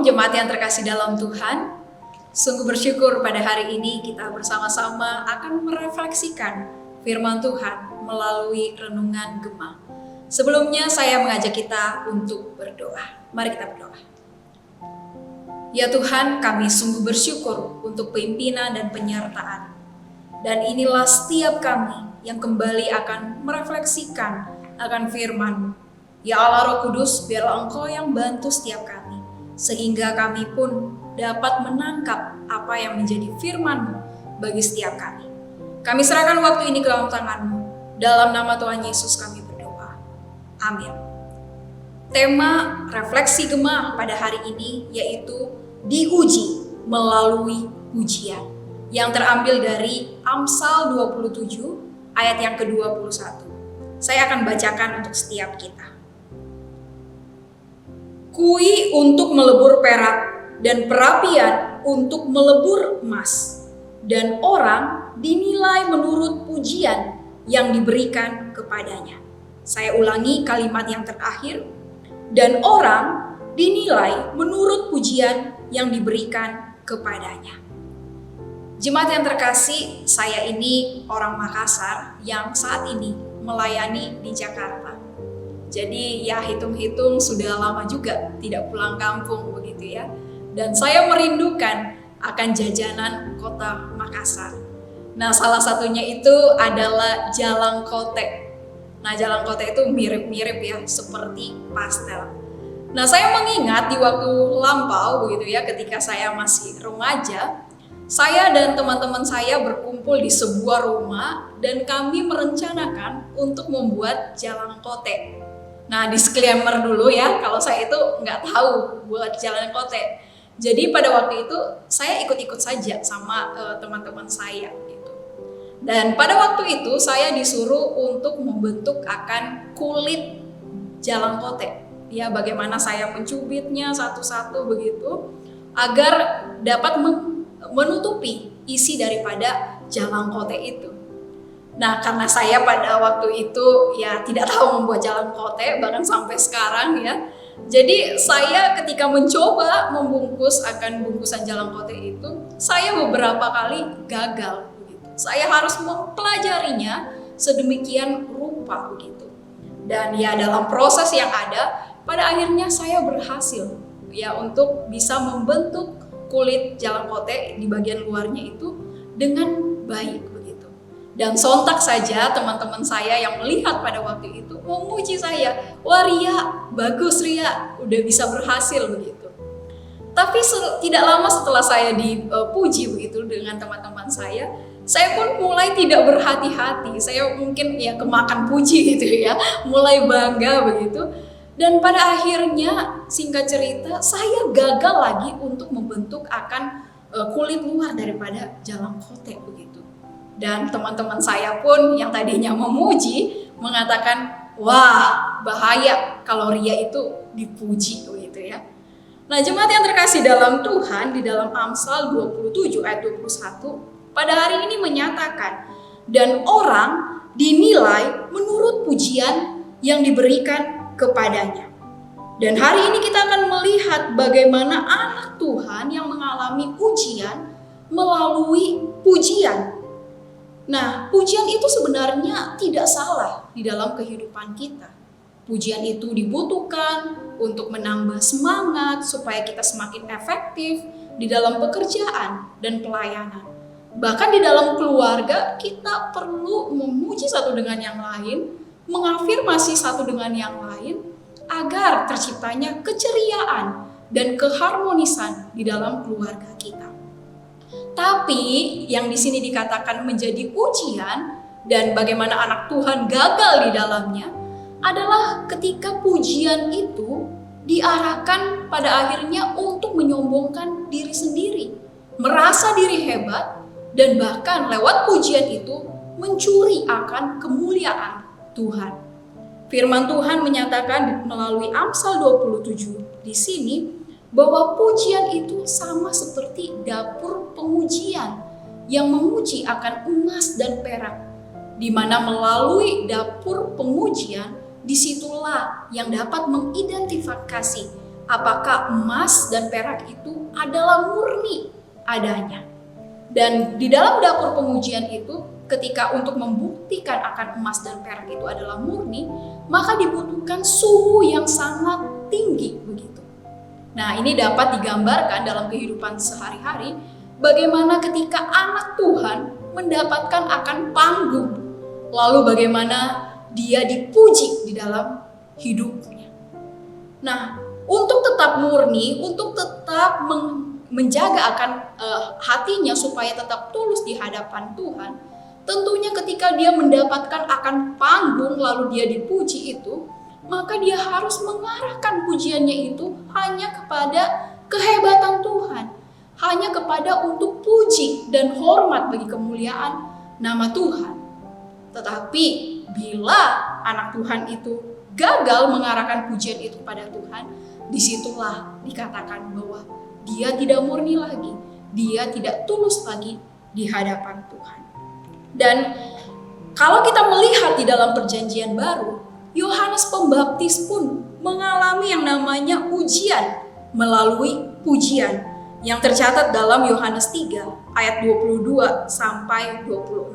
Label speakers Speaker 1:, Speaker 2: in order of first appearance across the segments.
Speaker 1: Shalom, jemaat yang terkasih dalam Tuhan. Sungguh bersyukur pada hari ini kita bersama-sama akan merefleksikan firman Tuhan melalui renungan Gema. Sebelumnya saya mengajak kita untuk berdoa. Mari kita berdoa. Ya Tuhan, kami sungguh bersyukur untuk pimpinan dan penyertaan. Dan inilah setiap kami yang kembali akan merefleksikan akan firman-Mu. Ya Allah Roh Kudus, biarlah Engkau yang bantu setiap kami, sehingga kami pun dapat menangkap apa yang menjadi firman-Mu bagi setiap kami. Kami serahkan waktu ini ke dalam tangan-Mu. Dalam nama Tuhan Yesus kami berdoa. Amin. Tema refleksi Gema pada hari ini yaitu diuji melalui pujian, yang terambil dari Amsal 27 ayat yang ke-21. Saya akan bacakan untuk setiap kita. Kui untuk melebur perak dan perapian untuk melebur emas, dan orang dinilai menurut pujian yang diberikan kepadanya. Saya ulangi kalimat yang terakhir, dan orang dinilai menurut pujian yang diberikan kepadanya. Jemaat yang terkasih, saya ini orang Makassar yang saat ini melayani di Jakarta. Jadi ya hitung-hitung sudah lama juga tidak pulang kampung begitu ya. Dan saya merindukan akan jajanan kota Makassar. Nah, salah satunya itu adalah jalangkote. Nah, jalangkote itu mirip-mirip ya, seperti pastel. Nah, saya mengingat di waktu lampau begitu ya, ketika saya masih remaja, saya dan teman-teman saya berkumpul di sebuah rumah dan kami merencanakan untuk membuat jalangkote. Nah, disclaimer dulu ya, kalau saya itu nggak tahu buat jalangkote. Jadi pada waktu itu saya ikut-ikut saja sama teman-teman saya gitu. Dan pada waktu itu saya disuruh untuk membentuk akan kulit jalangkote. Ya, bagaimana saya mencubitnya satu-satu begitu agar dapat menutupi isi daripada jalangkote itu. Nah, karena saya pada waktu itu ya tidak tahu membuat jalangkote bahkan sampai sekarang ya. Jadi saya ketika mencoba membungkus akan bungkusan jalangkote itu, saya beberapa kali gagal begitu. Saya harus mempelajarinya sedemikian rupa begitu. Dan ya dalam proses yang ada, pada akhirnya saya berhasil ya untuk bisa membentuk kulit jalangkote di bagian luarnya itu dengan baik begitu. Dan sontak saja teman-teman saya yang melihat pada waktu itu memuji saya, "Wah Ria, bagus Ria, udah bisa berhasil," begitu. Tapi tidak lama setelah saya dipuji begitu dengan teman-teman saya pun mulai tidak berhati-hati. Saya mungkin ya kemakan puji gitu ya, mulai bangga begitu. Dan pada akhirnya singkat cerita saya gagal lagi untuk membentuk akan kulit luar daripada jalangkote begitu. Dan teman-teman saya pun yang tadinya memuji mengatakan, "Wah, bahaya kalau Ria itu dipuji," gitu ya. Nah, jemaat yang terkasih dalam Tuhan, di dalam Amsal 27 ayat 21 pada hari ini menyatakan, "Dan orang dinilai menurut pujian yang diberikan kepadanya." Dan hari ini kita akan melihat bagaimana anak Tuhan yang mengalami ujian melalui pujian. Nah, pujian itu sebenarnya tidak salah di dalam kehidupan kita. Pujian itu dibutuhkan untuk menambah semangat supaya kita semakin efektif di dalam pekerjaan dan pelayanan. Bahkan di dalam keluarga kita perlu memuji satu dengan yang lain, mengafirmasi satu dengan yang lain, agar terciptanya keceriaan dan keharmonisan di dalam keluarga kita. Tapi yang di sini dikatakan menjadi ujian dan bagaimana anak Tuhan gagal di dalamnya adalah ketika pujian itu diarahkan pada akhirnya untuk menyombongkan diri sendiri, merasa diri hebat, dan bahkan lewat pujian itu mencuri akan kemuliaan Tuhan. Firman Tuhan menyatakan melalui Amsal 27 di sini bahwa pujian itu sama seperti dapur pengujian yang menguji akan emas dan perak, di mana melalui dapur pengujian disitulah yang dapat mengidentifikasi apakah emas dan perak itu adalah murni adanya. Dan di dalam dapur pengujian itu, ketika untuk membuktikan akan emas dan perak itu adalah murni, maka dibutuhkan suhu yang sangat tinggi begitu. Nah, ini dapat digambarkan dalam kehidupan sehari-hari, bagaimana ketika anak Tuhan mendapatkan akan panggung, lalu bagaimana dia dipuji di dalam hidupnya. Nah, untuk tetap murni, untuk tetap menjaga akan hatinya supaya tetap tulus di hadapan Tuhan, tentunya ketika dia mendapatkan akan panggung lalu dia dipuji itu, maka dia harus mengarahkan pujiannya itu hanya kepada kehebatan Tuhan, hanya kepada untuk puji dan hormat bagi kemuliaan nama Tuhan. Tetapi bila anak Tuhan itu gagal mengarahkan pujian itu pada Tuhan, disitulah dikatakan bahwa dia tidak murni lagi, dia tidak tulus lagi di hadapan Tuhan. Dan kalau kita melihat di dalam perjanjian baru, Yohanes Pembaptis pun mengalami yang namanya ujian melalui pujian yang tercatat dalam Yohanes 3 ayat 22 sampai 26.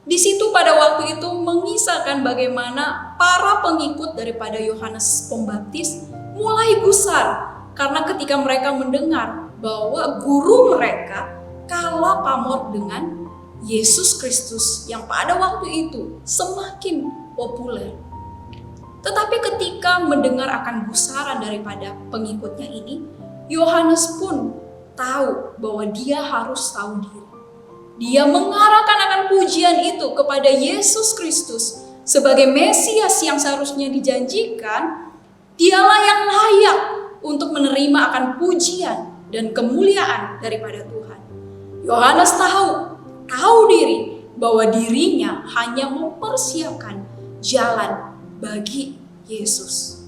Speaker 1: Di situ pada waktu itu mengisahkan bagaimana para pengikut daripada Yohanes Pembaptis mulai gusar karena ketika mereka mendengar bahwa guru mereka kalah pamor dengan Yesus Kristus yang pada waktu itu semakin populer. Tetapi ketika mendengar akan gusaran daripada pengikutnya ini, Yohanes pun tahu bahwa dia harus tahu diri. Dia mengarahkan akan pujian itu kepada Yesus Kristus sebagai Mesias yang seharusnya dijanjikan. Dialah yang layak untuk menerima akan pujian dan kemuliaan daripada Tuhan. Yohanes tahu diri bahwa dirinya hanya mempersiapkan jalan bagi Yesus.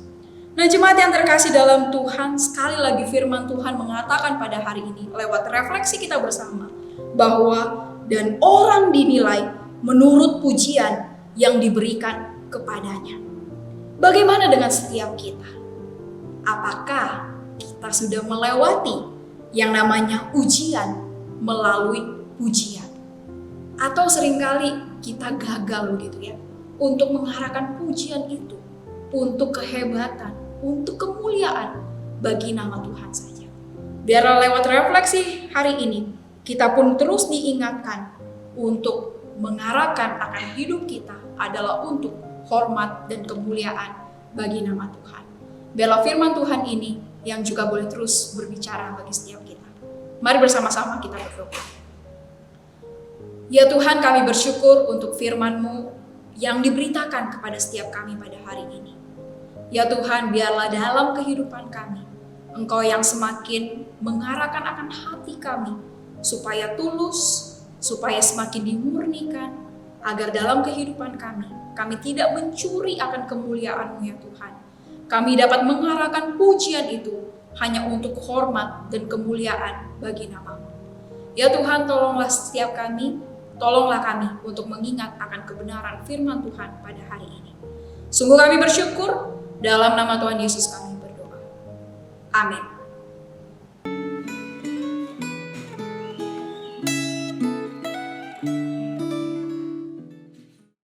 Speaker 1: Nah, jemaat yang terkasih dalam Tuhan, sekali lagi firman Tuhan mengatakan pada hari ini lewat refleksi kita bersama bahwa dan orang dinilai menurut pujian yang diberikan kepadanya. Bagaimana dengan setiap kita? Apakah kita sudah melewati yang namanya ujian melalui pujian? Atau seringkali kita gagal begitu ya untuk mengarahkan pujian itu untuk kehebatan, untuk kemuliaan bagi nama Tuhan saja. Biarlah lewat refleksi hari ini kita pun terus diingatkan untuk mengarahkan akan hidup kita adalah untuk hormat dan kemuliaan bagi nama Tuhan. Biarlah firman Tuhan ini yang juga boleh terus berbicara bagi setiap kita. Mari bersama-sama kita berdoa. Ya Tuhan, kami bersyukur untuk firman-Mu yang diberitakan kepada setiap kami pada hari ini. Ya Tuhan, biarlah dalam kehidupan kami, Engkau yang semakin mengarahkan akan hati kami, supaya tulus, supaya semakin dimurnikan, agar dalam kehidupan kami tidak mencuri akan kemuliaan-Mu ya Tuhan. Kami dapat mengarahkan pujian itu hanya untuk hormat dan kemuliaan bagi nama-Mu. Ya Tuhan, tolonglah setiap kami, tolonglah kami untuk mengingat akan kebenaran firman Tuhan pada hari ini. Sungguh kami bersyukur, dalam nama Tuhan Yesus kami berdoa. Amin.